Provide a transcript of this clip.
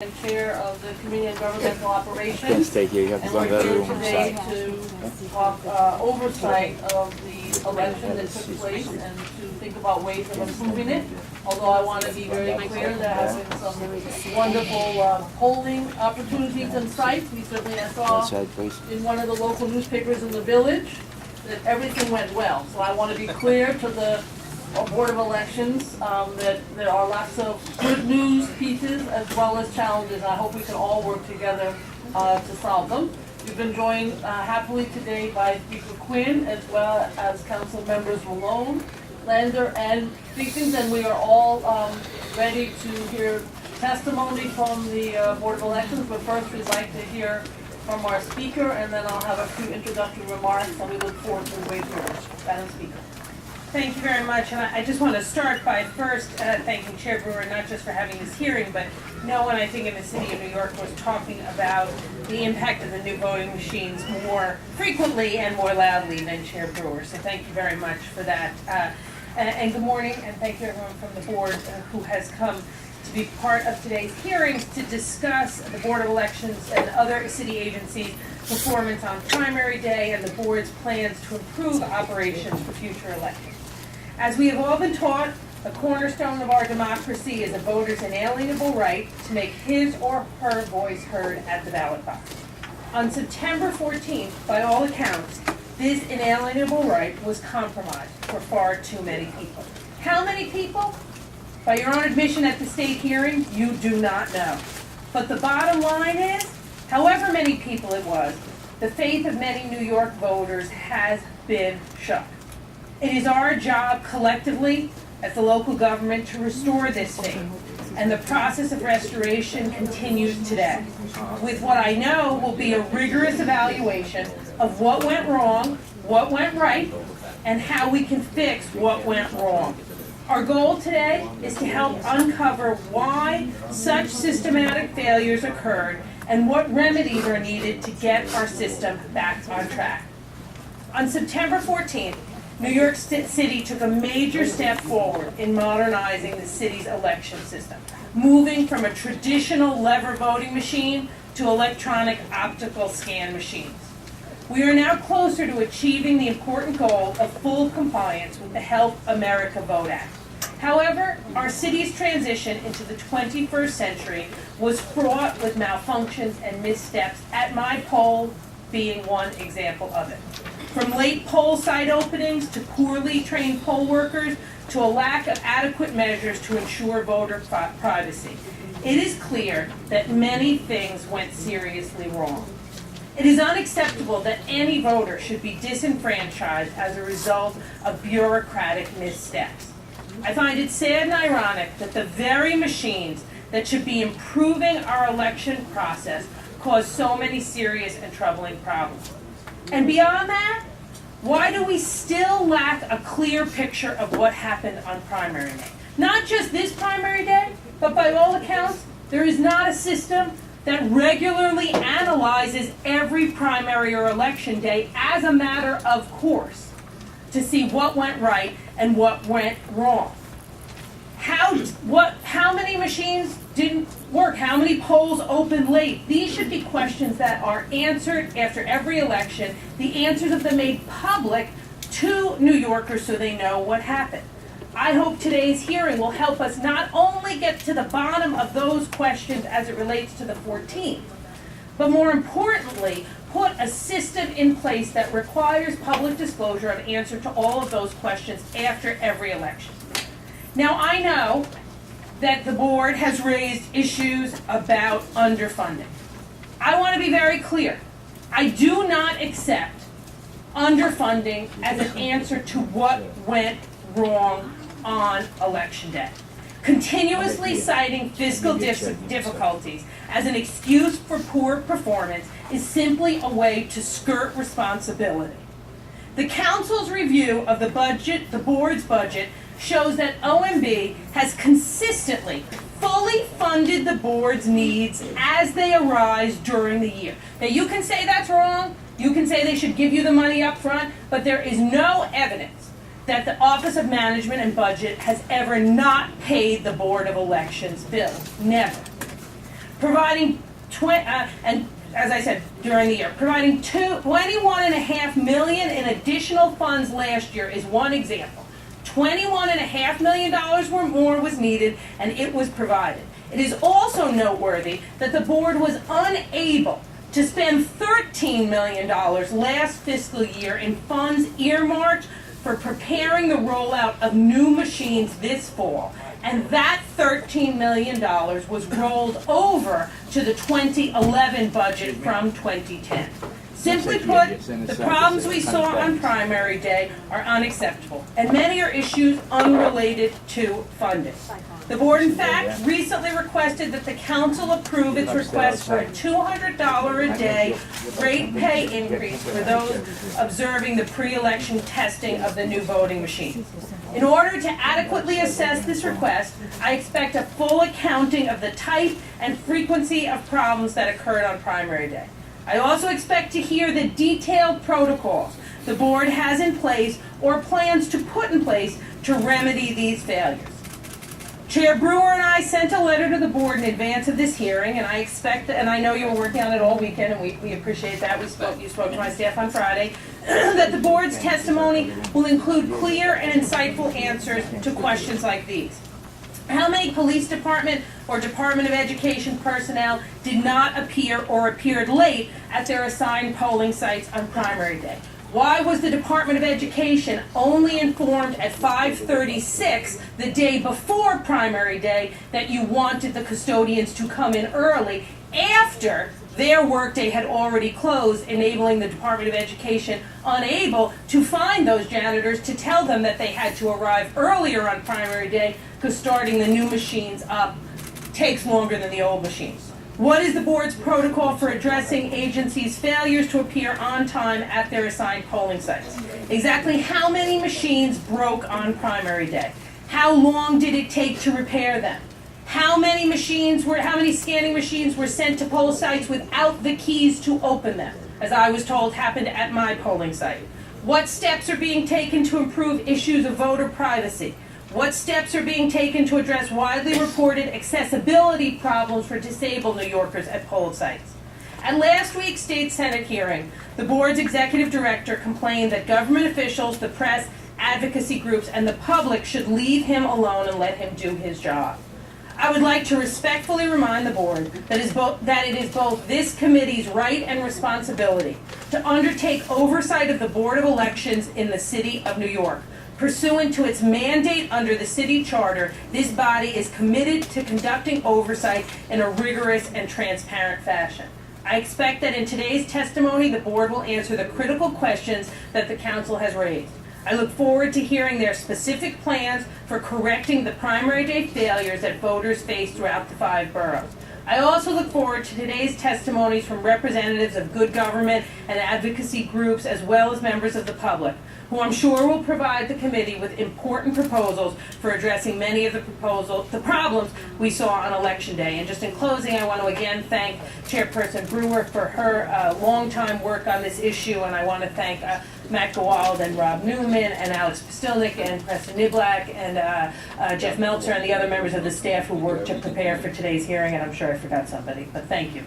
And chair of the Committee on Governmental Operations. Can't stay here. You have to And go in the we're other here room. today Inside. to talk oversight of the election that took place and to think about ways of improving it. Although I want to be very clear, there have been some wonderful polling opportunities and sites. We certainly saw Outside, please. in one of the local newspapers in the village that everything went well. So I want to be clear to the Board of Elections that there are lots of good news pieces as well as challenges. I hope we can all work together to solve them. We've been joined happily today by Speaker Quinn as well as Council Members Malone, Lander, and Deakins, and we are all ready to hear testimony from the Board of Elections. But first, we'd like to hear from our speaker, and then I'll have a few introductory remarks, and we look forward to the way forward. Madam Speaker. Thank you very much, and I just want to start by first thanking Chair Brewer not just for having this hearing, but no one, I think, in the city of New York was talking about the impact of the new voting machines more frequently and more loudly than Chair Brewer. So thank you very much for that. And good morning, and thank you everyone from the board who has come to be part of today's hearings to discuss the Board of Elections and other city agencies' performance on primary day and the board's plans to improve operations for future elections. As we have all been taught, a cornerstone of our democracy is a voter's inalienable right to make his or her voice heard at the ballot box. On September 14th, by all accounts, this inalienable right was compromised for far too many people. How many people? By your own admission at the state hearing, you do not know. But the bottom line is, however many people it was, the faith of many New York voters has been shook. It is our job collectively as the local government to restore this faith, and the process of restoration continues today with what I know will be a rigorous evaluation of what went wrong, what went right, and how we can fix what went wrong. Our goal today is to help uncover why such systematic failures occurred and what remedies are needed to get our system back on track. On September 14th, New York City took a major step forward in modernizing the city's election system, moving from a traditional lever voting machine to electronic optical scan machines. We are now closer to achieving the important goal of full compliance with the Help America Vote Act. However, our city's transition into the 21st century was fraught with malfunctions and missteps, at my poll being one example of it. From late poll site openings to poorly trained poll workers to a lack of adequate measures to ensure voter privacy, it is clear that many things went seriously wrong. It is unacceptable that any voter should be disenfranchised as a result of bureaucratic missteps. I find it sad and ironic that the very machines that should be improving our election process cause so many serious and troubling problems. And beyond that, why do we still lack a clear picture of what happened on primary day? Not just this primary day, but by all accounts, there is not a system that regularly analyzes every primary or election day as a matter of course to see what went right and what went wrong. How many machines didn't work? How many polls opened late? These should be questions that are answered after every election, the answers of them made public to New Yorkers so they know what happened. I hope today's hearing will help us not only get to the bottom of those questions as it relates to the 14th, but more importantly, put a system in place that requires public disclosure of answer to all of those questions after every election. Now, I know that the board has raised issues about underfunding. I want to be very clear. I do not accept underfunding as an answer to what went wrong on election day. Continuously citing fiscal difficulties as an excuse for poor performance is simply a way to skirt responsibility. The council's review of the budget, the board's budget, shows that OMB has consistently fully funded the board's needs as they arise during the year. Now, you can say that's wrong, you can say they should give you the money up front, but there is no evidence that the Office of Management and Budget has ever not paid the Board of Elections bill. Never. providing and as I said, during the year, providing $21.5 million in additional funds last year is one example. $21.5 million more was needed, and it was provided. It is also noteworthy that the board was unable to spend $13 million last fiscal year in funds earmarked for preparing the rollout of new machines this fall. And that $13 million was rolled over to the 2011 budget from 2010. Simply put, the problems we saw on primary day are unacceptable, and many are issues unrelated to funding. The board, in fact, recently requested that the council approve its request for a $200 a day rate pay increase for those observing the pre-election testing of the new voting machines. In order to adequately assess this request, I expect a full accounting of the type and frequency of problems that occurred on primary day. I also expect to hear the detailed protocols the board has in place or plans to put in place to remedy these failures. Chair Brewer and I sent a letter to the board in advance of this hearing, and I expect, and I know you were working on it all weekend, and we appreciate that. You spoke to my staff on Friday, that the board's testimony will include clear and insightful answers to questions like these. How many police department or Department of Education personnel did not appear or appeared late at their assigned polling sites on primary day? Why was the Department of Education only informed at 5:36 the day before primary day that you wanted the custodians to come in early after their workday had already closed, enabling the Department of Education unable to find those janitors to tell them that they had to arrive earlier on primary day because starting the new machines up takes longer than the old machines? What is the board's protocol for addressing agencies' failures to appear on time at their assigned polling sites? Exactly how many machines broke on primary day? How long did it take to repair them? How many scanning machines were sent to poll sites without the keys to open them, as I was told happened at my polling site? What steps are being taken to improve issues of voter privacy? What steps are being taken to address widely reported accessibility problems for disabled New Yorkers at poll sites? At last week's State Senate hearing, the board's executive director complained that government officials, the press, advocacy groups, and the public should leave him alone and let him do his job. I would like to respectfully remind the board that it is both this committee's right and responsibility to undertake oversight of the Board of Elections in the City of New York. Pursuant to its mandate under the city charter, this body is committed to conducting oversight in a rigorous and transparent fashion. I expect that in today's testimony, the board will answer the critical questions that the council has raised. I look forward to hearing their specific plans for correcting the primary day failures that voters face throughout the 5 boroughs. I also look forward to today's testimonies from representatives of good government and advocacy groups, as well as members of the public, who I'm sure will provide the committee with important proposals for addressing many of the problems we saw on Election Day. And just in closing, I want to again thank Chairperson Brewer for her long-time work on this issue, and I want to thank Matt Gawald and Rob Newman and Alex Postilnik and Preston Niblak and Jeff Meltzer and the other members of the staff who worked to prepare for today's hearing, and I'm sure I forgot somebody, but thank you.